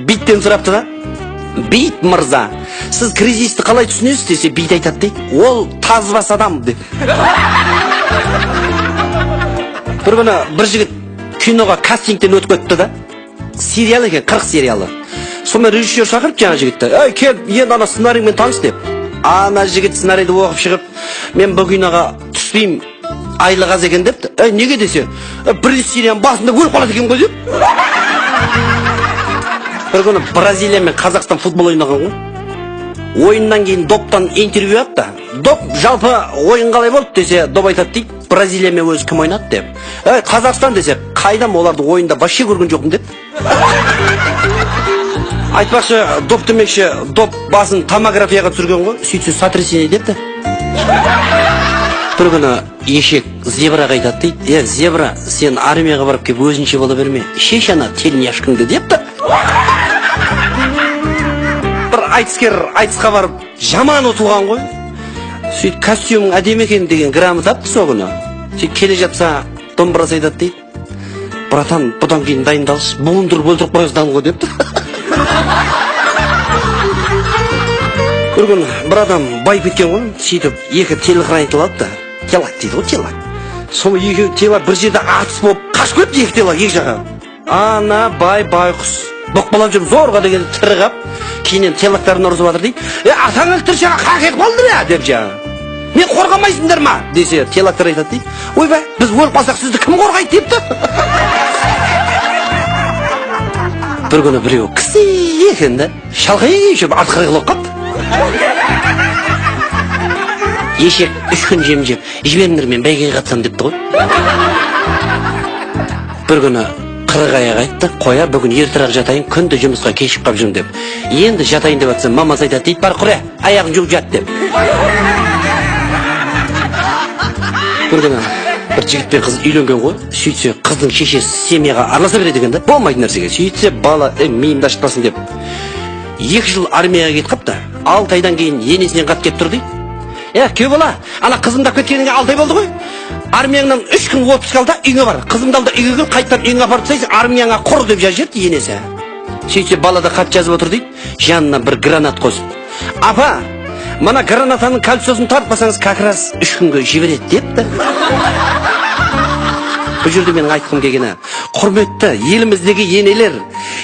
биттен сұрапты да. Бит мырза, сіз кризисті қалай түсінесіз десе, бит айтады дейді. Ол тазбас адам деп. Бір күні бір жігіт киноға кастингтен өтіп кетті да. Сериал екен, 40 сериалы. Сонымен режиссер шақырып жаңа жігітті. Ей, кел, енді ана сценариймен таныс деп. Ана жігіт сценарийді оқып шығып, мен бұл киноға түспеймін, айлық аз екен депті. Ей, неге десе, бірінші серияның басында өліп қалады екен ғой деп. Бір күні Бразилия мен Қазақстан футбол ойнаған ғой. Ойыннан кейін доптан интервью атты. Доп жалпы ойын қалай болды десе, доп айтады дейді. Бразилия мен өзі кім ойнады деп. Ей, Қазақстан десе, қайдам оларды ойында вообще көрген жоқпын деп. Айтпақшы, доп демекші, доп басын томографияға түсірген ғой, сөйтсе сотрясение депті. Бір күні ешек зебраға айтады дейді. Зебра, сен армияға барып кеп өзінше бола берме. Шеш ана тельняшкыңды депті. Бір айтыскер айтысқа барып жаман ұтылған ғой. Сөйт костюмің әдемі екен деген грамота апты сол күні. Сөйт келе жатса домбырасы айтады дейді. Братан, бұдан кейін дайындалшы, буындырып өлтіріп қойыздан ғой депті. Бір күні бір адам байып кеткен ғой, сөйтіп екі телохранитель алды да. Телак дейді ғой, телак. Соны екі телак бір жерде атыс болып қашып кетті екі телак екі жаққа. Ана байқұс боқпалап жүріп зорға деген тірі қап, кейінен телактарын ұрысып жатыр дейді. Атаң өлтір жаңа қақиық болды ма деп жаңа. Мен қорғамайсыңдар ма десе, телактар айтады дейді. Ойбай, біз өліп қалсақ сізді кім қорғайды депті. Бір күні біреу кісі екен да, шалқай жүріп артқырғылы қапты. Ешек 3 күн жем жеп, жіберіңдер мен бәйгеге қатысам депті ғой. Бір күні қырық аяқ айтты, қоя бүгін ертірақ жатайын, күнді жұмысқа кешіп қап жүрмін деп. Енді жатайын деп атса, мамасы айтады дейді, бар құре, аяғын жуып жат деп. Бір күні бір жігіт пен қыз үйленген ғой, сөйтсе қыздың шешесі семьяға араласа береді екен да, болмайтын нәрсеге. Сөйтсе бала миымды ашытпасын деп 2 жыл армияға кетіп қапты. 6 айдан кейін енесінен хат келіп тұр дейді. Күйеу бала, ана қызымдап кеткеніңе 6 ай болды ғой. Армияңнан 3 күн отпуск ал да үйге бар. Қызымды алда үйге кел, қайттап үйіңе апарып тастайсың, армияңа құр деп жазып жіберді енесі. Сөйтсе бала да хат жазып отыр дейді. Жанына бір гранат қосып. Апа, мына гранатаның кольцосын тартпасаңыз, как раз 3 күнге жібереді депті. Бұл жерде менің айтқым келгені, құрметті еліміздегі енелер,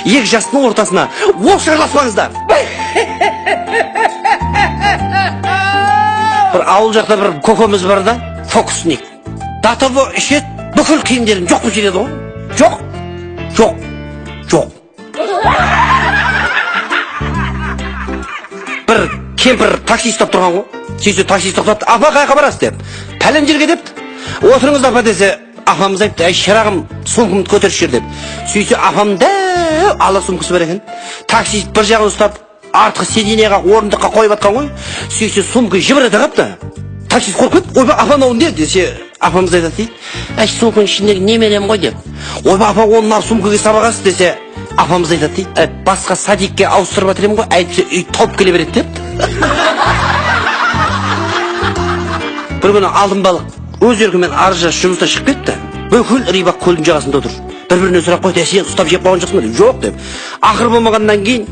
екі жастың ортасына оқшарласпаңыздар. Бір ауыл жақта бір көкеміз бар да, фокусник. Датово ішет, бүкіл киімдерін жоқ бұл жереді ғой. Жоқ. Бір кемпір такси ұстап тұрған ғой. Сөйтсе такси тоқтатты, апа қайқа барасыз деп. Пәлен жерге депті. Отырыңыз апа десе, апамыз айтты, әй шырағым сумкамды көтеріп жібер деп. Сөйтсе апам дәу ала сумкасы бар екен. Таксист бір жағын ұстап, артқы сиденьеға орындыққа қойып атқан ғой. Сөйтсе сумка жібереді қапты. Таксист қорқып кетті. Ойбай апа мынау не десе, апамыз айтады дейді. Әй сумканың ішіндегі немерем ғой деп. Ойбай апа оны мына сумкаға сабағасыз десе, апамыз айтады дейді. Басқа садикке ауыстырып жатырмын ғой, әйтсе үй толып келе береді депті. Бір күні алдым балық өз еркімен арыз жас жұмыстан шығып кетті. Бүкіл Рибақ көлдің жағасында отыр. Бір-біріне сұрақ қойды, сен ұстап жеп қалған жоқсың ба деп. Жоқ деп. Ақыр болмағаннан кейін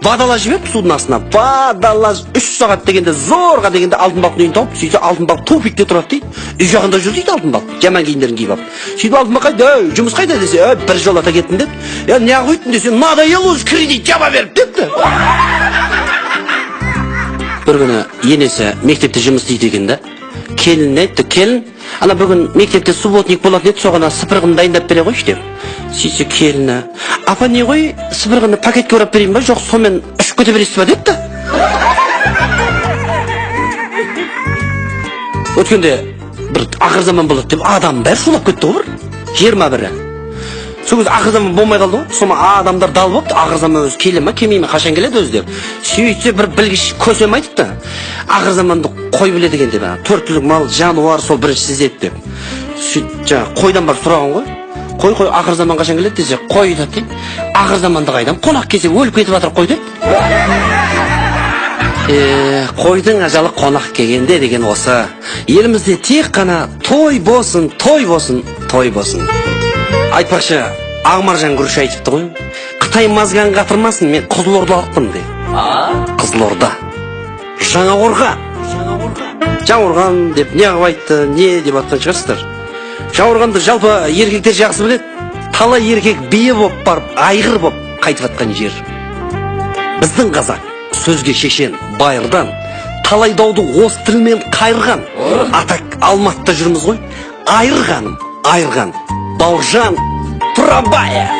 водолаз жіберді судың астына. Водолаз 3 сағат дегенде зорға дегенде алтын балықтың үйін тауып, сөйтсе алтын балық тупикте тұрады дейді. Үй жағында жүр дейді алтын балық. Жаман киімдерін киіп алып. Сөйтіп алтын балық қайда, жұмыс қайда десе, бір жолата кеттім деп. Неғып өйттің десе, надоело уже кредит жаба беріп депті. Бір күні енесі мектепте жұмыс істейді екен да. Келін айтты, келін, ана бүгін мектепте субботник болатын еді, соған сыпырғын дайындап бере қойшы деп. Сөйтсе келіні, апа не ғой, сыпырғыны пакетке орап берейін ба, жоқ сонымен үшіп кете бересіз ба депті. Өткенде бір ақыр заман болады деп адам бәрі шулап кетті ғой бір 21-і. Сол кезде ақыр заман болмай қалды ғой. Сома адамдар дал болыпты, ақыр заман өзі келе ма, келмей ма, қашан келеді өзі деп. Сөйтсе бір білгіш көсем айтыпты. Ақыр заманды қой біледі екен деп. 4 түлік мал, жануар сол бірінші сіздеді деп. Сөйтіп жаңа қойдан барып сұраған ғой. Қой ақыр заман қашан келеді десе, қой айтады дейді. Ақыр заманды қайдан қонақ келсе өліп кетіп жатыр қой деп. Қойдың ажалы қонақ келгенде деген осы. Елімізде тек қана той болсын, той болсын, той болсын. Айтпақшы, Ағмаржан Күріш айтыпты ғой. Қытай мазған қатырмасын, мен Қызылордалықпын де. Қызылорда. Жаңақорған. Жаңақорған деп не қылып айтты, не деп атқан шығарсыздар. Жаңақорғанды жалпы еркектер жақсы біледі. Талай еркек бие болып барып, айғыр болып қайтып атқан жер. Біздің қазақ сөзге шешен байырдан, талай дауды осы тілмен қайырған. Атак Алматыда жүрміз ғой. Айырғаным, айырған. Бауыржан Турабаев.